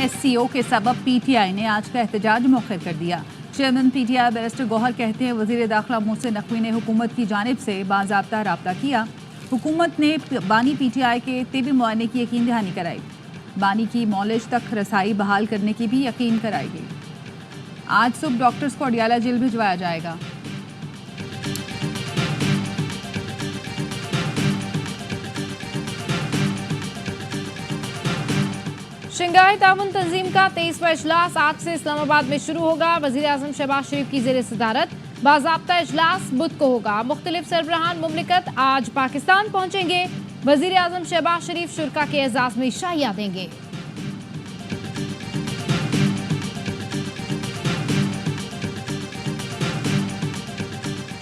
SCO के सबब PTI ने आज का एहतजाज मौखर कर दिया। चेयरमैन PTI बैरिस्टर गौहर कहते हैं वज़ीर दाखिला मोहसिन नकवी ने हुकूमत की जानिब से बाज़ाब्ता राब्ता किया। हुकूमत ने बानी PTI के तिबी मुआयने की यकीन दहानी कराई। बानी की मॉलेज तक रसाई बहाल करने की भी यकीन कराई गई। आज सुबह डॉक्टर्स को अडियाला जेल भिजवाया जाएगा। शंघाई ताउन तंजीम का 23वां इजलास आज से इस्लामाबाद में शुरू होगा। वज़ीर आज़म शहबाज शरीफ की ज़ेर सदारत बाज़ाब्ता इजलास बुध को होगा। मुख्तलिफ सरबराहान मुमलिकत आज पाकिस्तान पहुंचेंगे। वज़ीर आज़म शहबाज शरीफ शुरका के एजाज़ में शाइया देंगे।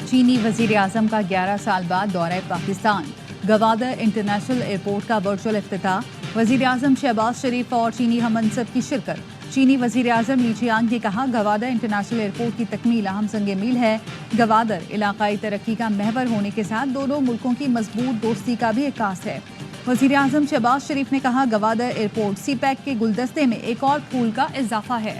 चीनी वज़ीर आज़म का 11 साल बाद दौरा पाकिस्तान। गवादर इंटरनेशनल एयरपोर्ट का वर्चुअल इफ्तिताह। वज़ीर आज़म शहबाज शरीफ और चीनी हममनसब की शिरकत। चीनी वज़ीर आज़म ली चियांग ने कहा गवादर इंटरनेशनल एयरपोर्ट की तकमील अहम संग मील है। गवादर इलाकाई तरक्की का महवर होने के साथ दोनों मुल्कों की मजबूत दोस्ती का भी इक्कास है। वज़ीर आज़म शहबाज शरीफ ने कहा गवादर एयरपोर्ट CPEC के गुलदस्ते में एक और फूल का इजाफा है।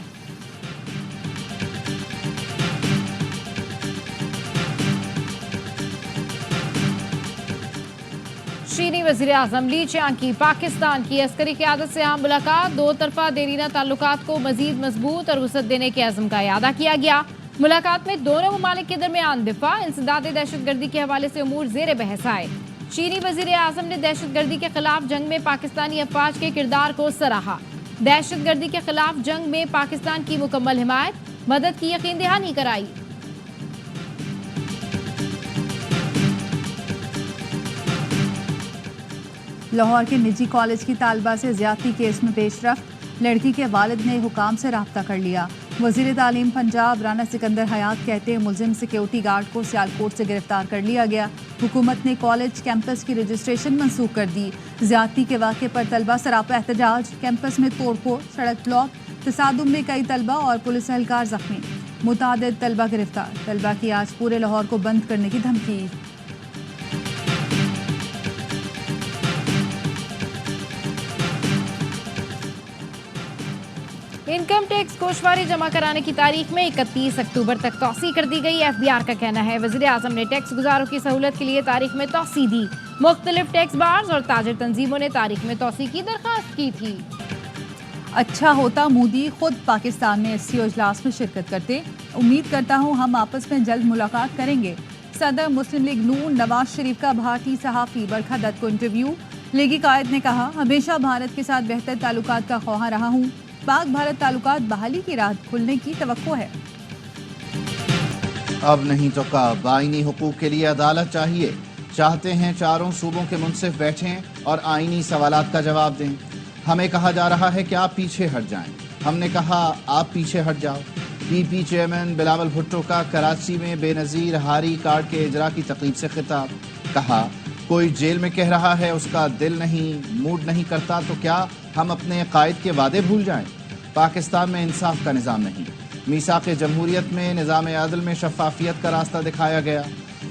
चीनी वज़ीर आज़म ली चियांग की पाकिस्तान की अस्करी क़यादत से अहम मुलाकात। दो तरफा देरीना ताल्लुकात को मजीद मजबूत और वसअत देने के अज़्म का इयादा किया गया। मुलाकात में दोनों ममालिक के दरमियान दिफा इंसदाद दहशतगर्दी के हवाले से उमूर ज़ेर बहस आए। चीनी वज़ीर आज़म ने दहशतगर्दी के खिलाफ जंग में पाकिस्तानी अफवाज के किरदार को सराहा। दहशतगर्दी के खिलाफ जंग में पाकिस्तान की मुकम्मल हिमायत, मदद की यकीन दहानी कराई। लाहौर के निजी कॉलेज की तालबा से ज्यादती केस में पेशरफ्त। लड़की के वालिद ने हुकाम से राब्ता कर लिया। वज़ीर तालीम पंजाब राना सिकंदर हयात कहते हैं मुलजिम सिक्योरिटी गार्ड को सियालकोट से गिरफ्तार कर लिया गया। हुकूमत ने कॉलेज कैंपस की रजिस्ट्रेशन मनसूख कर दी। ज्यादती के वाक़े पर तलबा सरापा एहतजाज। कैंपस में तोड़फोड़, सड़क ब्लॉक, तसादुम में कई तलबा और पुलिस एहलकार जख्मी। मुतादिद तलबा गिरफ्तार। तलबा की आज पूरे लाहौर को बंद करने की धमकी। इनकम टैक्स गोशवारी जमा कराने की तारीख में 31 अक्टूबर तक तौसी कर दी गई। FBR का कहना है वज़ीर आज़म ने टैक्स गुजारों की सहूलत के लिए तारीख में तौसी दी। मुख्तलिफ टैक्स बार्स और ताजिर तंजीमों ने तारीख में तौसी की दरख्वास्त की थी। अच्छा होता मोदी खुद पाकिस्तान में SCO इजलास में शिरकत करते। उम्मीद करता हूँ हम आपस में जल्द मुलाकात करेंगे। सदर मुस्लिम लीग नून नवाज शरीफ का भारतीय सहाफ़ी बरखा दत्त को इंटरव्यू। लीगी कायद ने कहा हमेशा भारत के साथ बेहतर ताल्लुकात का ख्वाहां रहा हूँ। पाक भारत ताल्लुकात बहाली की राह खुलने की तवक्को है। अब नहीं तो कब आईनी हुकूक के लिए अदालत चाहिए। चाहते हैं चारों सूबों के मुंसिफ बैठें और आईनी सवालात का जवाब दें। हमें कहा जा रहा है कि आप पीछे हट जाएं। हमने कहा आप पीछे हट जाओ। PP चेयरमैन बिलावल भुट्टो का कराची में बेनज़ीर हारी कार्ड के इजरा की तकरीब से खिताब। कहा कोई जेल में कह रहा है उसका दिल नहीं, मूड नहीं करता तो क्या हम अपने कायद के वादे भूल जाएं। पाकिस्तान में इंसाफ का निज़ाम नहीं। मीसाक़ जमहूरियत में निज़ाम आदल में शफाफियत का रास्ता दिखाया गया।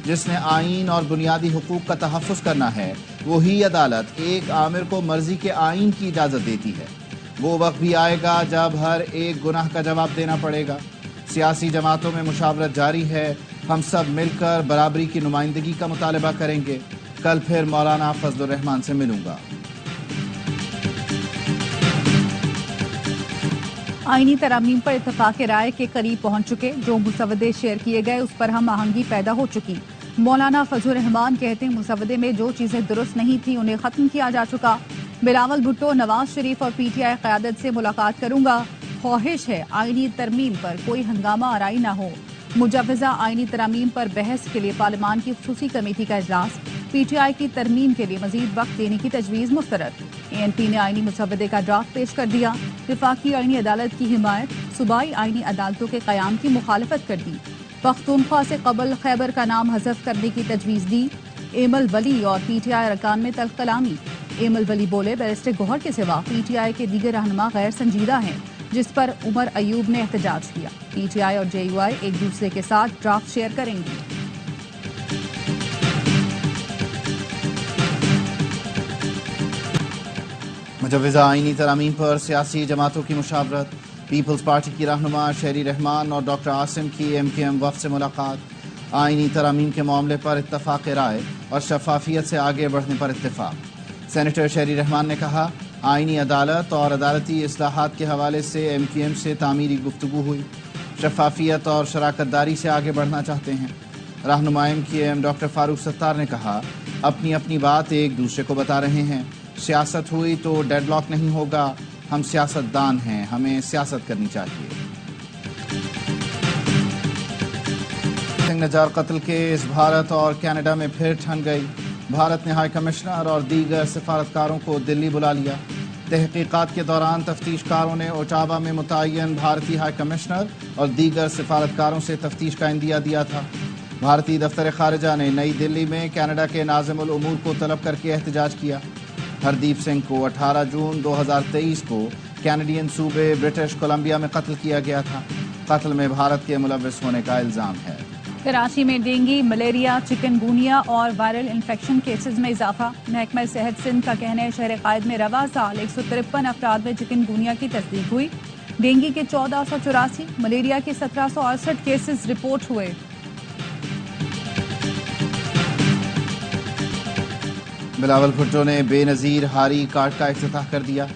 जिसने आइन और बुनियादी हुकूक का तहफ़्फ़ुज़ करना है वही अदालत एक आमिर को मर्जी के आइन की इजाज़त देती है। वो वक्त भी आएगा जब हर एक गुनाह का जवाब देना पड़ेगा। सियासी जमातों में मुशावरत जारी है। हम सब मिलकर बराबरी की नुमाइंदगी का मुतालबा करेंगे। कल फिर मौलाना फजलुर रहमान से मिलूंगा। आईनी तरमीम पर इत्तफाक राय के करीब पहुंच चुके। जो मुसवदे शेयर किए गए उस पर हम आहंगी पैदा हो चुकी। मौलाना फजलुर रहमान कहते हैं मुसवदे में जो चीज़ें दुरुस्त नहीं थी उन्हें ख़त्म किया जा चुका। बिलावल भुट्टो नवाज शरीफ और PTI क़यादत से मुलाकात करूंगा। ख्वाहिश है आईनी तरमीम पर कोई हंगामा आराई ना हो। मुजव्वज़ा आईनी तरमीम पर बहस के लिए पार्लियामान की ख़ुसूसी कमेटी का इजलास। PTI की तरमीम के लिए मजीद वक्त देने की तजवीज़ मुस्तरद। ANP ने आईनी मुसवदे का ड्राफ्ट पेश कर दिया। वफाकी आईनी अदालत की हिमायत। सूबाई आईनी अदालतों के क़याम की मुखालफत कर दी। पख्तूनख्वा से कबल खैबर का नाम हज़फ करने की तजवीज़ दी। एमल वली और PTI अरकान में तल्ख कलामी। एमल वली बोले बैरिस्टर गौहर के सिवा PTI के दीगर रहनुमा गैर संजीदा हैं, जिस पर उमर अयूब ने एहतजाज किया। PTI और JUI एक दूसरे के साथ ड्राफ्ट शेयर करेंगी। मुजव्विज़ा आईनी तरामीम पर सियासी जमातों की मुशावरत। पीपल्स पार्टी की रहनुमा शेरी रहमान और डॉक्टर आसिम की MKM वफ़द से मुलाकात। आईनी तरामीम के मामले पर इत्तफ़ाक़ राय और शफाफियत से आगे बढ़ने पर इत्तेफाक। सेनेटर शेरी रहमान ने कहा, आईनी अदालत और अदालती इस्लाहात के हवाले से MKM से तामीरी गुफ्तगू हुई। शफाफियत और शराकतदारी से आगे बढ़ना चाहते हैं। रहनुमा MKM डॉक्टर फारूक सत्तार ने कहा, अपनी अपनी बात एक दूसरे को बता रहे हैं। सियासत हुई तो डेडलॉक नहीं होगा। हम सियासतदान हैं, हमें सियासत करनी चाहिए। सिंह नजार कत्ल केस भारत और कनाडा में फिर ठन गई। भारत ने हाई कमिश्नर और दीगर सिफारतकारों को दिल्ली बुला लिया। तहकीकात के दौरान तफ्तीशकारों ने ओटावा में मुतय्यन भारतीय हाई कमिश्नर और दीगर सिफारतकारों से तफ्तीश का इंदिया दिया था। भारतीय दफ्तर खारिजा ने नई दिल्ली में कनाडा के नाज़िमुल उमूर को तलब करके एहतजाज किया। हरदीप सिंह को 18 जून 2023 को कैनेडियन सूबे ब्रिटिश कोलंबिया में कत्ल किया गया था। कत्ल में भारत के मुलव्विस होने का इल्ज़ाम है। कराची में डेंगू, मलेरिया, चिकनगुनिया और वायरल इन्फेक्शन केसेस में इजाफा। महकमा सेहत सिंध का कहना है, शहर कायद में रवा साल 153 अफराद में चिकनगुनिया की तस्दीक हुई। डेंगू के 1484, मलेरिया के 1768 केसेस रिपोर्ट हुए। बिलावल भुट्टो ने बेनज़ीर हारी कार्ड का इफ्तिताह कर दिया।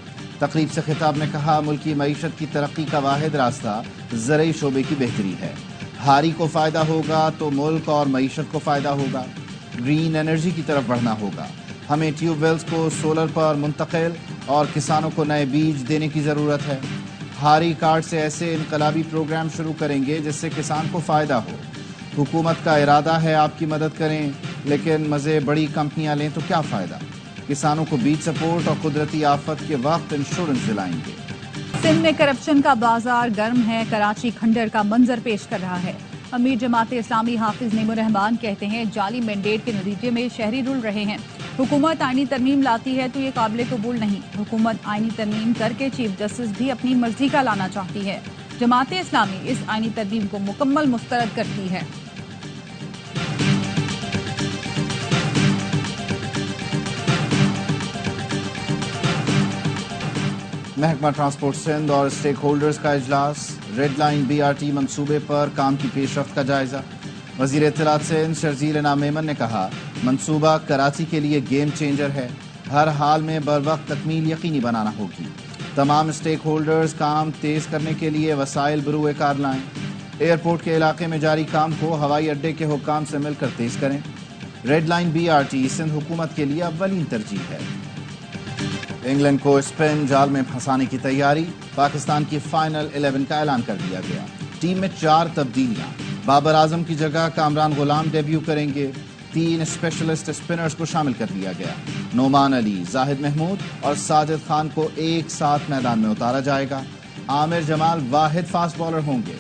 तकरीब से खिताब में कहा, मुल्की मईशत की तरक्की का वाहिद रास्ता ज़रई शोबे की बेहतरी है। हारी को फ़ायदा होगा तो मुल्क और मईशत को फ़ायदा होगा। ग्रीन एनर्जी की तरफ बढ़ना होगा। हमें ट्यूबवेल्स को सोलर पर मुंतकिल और किसानों को नए बीज देने की ज़रूरत है। हारी कार्ड से ऐसे इनकलाबी प्रोग्राम शुरू करेंगे जिससे किसान को फ़ायदा हो। हुकूमत का इरादा है आपकी मदद करें, लेकिन मज़े बड़ी कंपनियां लें तो क्या फ़ायदा। किसानों को बीज सपोर्ट और कुदरती आफत के वक्त इंश्योरेंस दिलाएंगे। सिंध में करप्शन का बाजार गर्म है। कराची खंडर का मंजर पेश कर रहा है। अमीर जमात इस्लामी हाफिज नेमुर रहमान कहते हैं, जाली मैंडेट के नतीजे में शहरी रुल रहे हैं। हुकूमत आईनी तरमीम लाती है तो ये काबिल कबूल नहीं। हुकूमत आईनी तरमीम करके चीफ जस्टिस भी अपनी मर्जी का लाना चाहती है। जमात इस्लामी इस आईनी तरमीम को मुकम्मल मुस्तरद करती है। महकमा ट्रांसपोर्ट सिंध और स्टेक होल्डर्स का इजलास। रेड लाइन BRT मंसूबे पर काम की पेशरफ्त का जायजा। वज़ीर इत्तलात सिंध शर्जील इनाम मेमन ने कहा, मंसूबा कराची के लिए गेम चेंजर है। हर हाल में बर वक्त तकमील यकीनी बनाना होगी। तमाम स्टेक होल्डर्स काम तेज करने के लिए वसाइल बरूए कार लाएं। एयरपोर्ट के इलाके में जारी काम को हवाई अड्डे के हुक्काम से मिलकर तेज करें। रेड लाइन BRT सिंध हुकूमत के लिए अव्वलीन तरजीह है। इंग्लैंड को स्पिन जाल में फंसाने की तैयारी। पाकिस्तान की फाइनल 11 का ऐलान कर दिया गया। टीम में 4 तब्दीलियां। बाबर आजम की जगह कामरान गुलाम डेब्यू करेंगे। 3 स्पेशलिस्ट स्पिनर्स को शामिल कर दिया गया। नोमान अली, जाहिद महमूद और साजिद खान को एक साथ मैदान में उतारा जाएगा। आमिर जमाल वाहिद फास्ट बॉलर होंगे।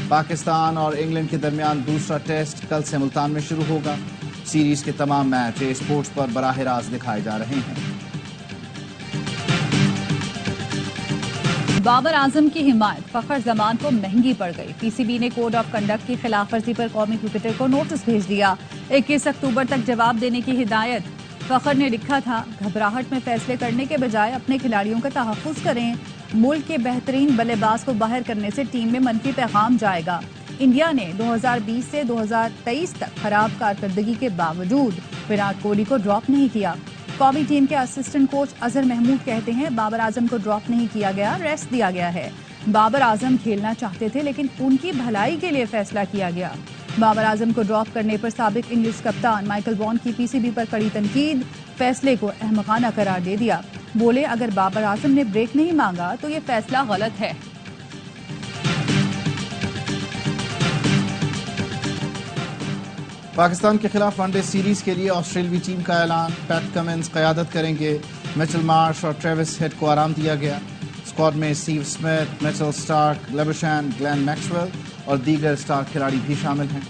पाकिस्तान और इंग्लैंड के दरमियान दूसरा टेस्ट कल से मुल्तान में शुरू होगा। सीरीज के तमाम मैच स्पोर्ट्स पर बराह रास्त दिखाए जा रहे हैं। बाबर आजम की हिमायत फखर जमान को महंगी पड़ गई। PCB ने कोड ऑफ कंडक्ट की खिलाफ वर्जी पर कौमी क्रिकेटर को नोटिस भेज दिया। 21 अक्टूबर तक जवाब देने की हिदायत। फखर ने लिखा था, घबराहट में फैसले करने के बजाय अपने खिलाड़ियों का तहफ़्फ़ुज़ करें। मुल्क के बेहतरीन बल्लेबाज को बाहर करने से टीम में मनफी पैगाम जाएगा। इंडिया ने 2020 से 2023 तक खराब कारकर्दगी के बावजूद विराट कोहली को ड्रॉप नहीं किया। कौमी टीम के असिस्टेंट कोच अजहर महमूद कहते हैं, बाबर आजम को ड्रॉप नहीं किया गया, रेस्ट दिया गया है। बाबर आजम खेलना चाहते थे लेकिन उनकी भलाई के लिए फैसला किया गया। बाबर आजम को ड्रॉप करने पर साबिक इंग्लिश कप्तान माइकल वॉन की PCB पर कड़ी तनकीद। फैसले को अहमकाना करार दे दिया। बोले, अगर बाबर आजम ने ब्रेक नहीं मांगा तो ये फैसला गलत है। पाकिस्तान के खिलाफ वनडे सीरीज के लिए ऑस्ट्रेलियाई टीम का ऐलान। पैट कमिंस क़यादत करेंगे। मिचेल मार्श और ट्रेविस हेड को आराम दिया गया। स्क्वाड में Steve Smith, Mitchell Starc, Labuschagne, Glenn Maxwell और दीगर स्टार खिलाड़ी भी शामिल हैं।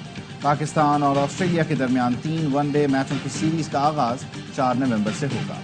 पाकिस्तान और ऑस्ट्रेलिया के दरमियान 3 वनडे मैचों की सीरीज का आगाज 4 नवंबर से होगा।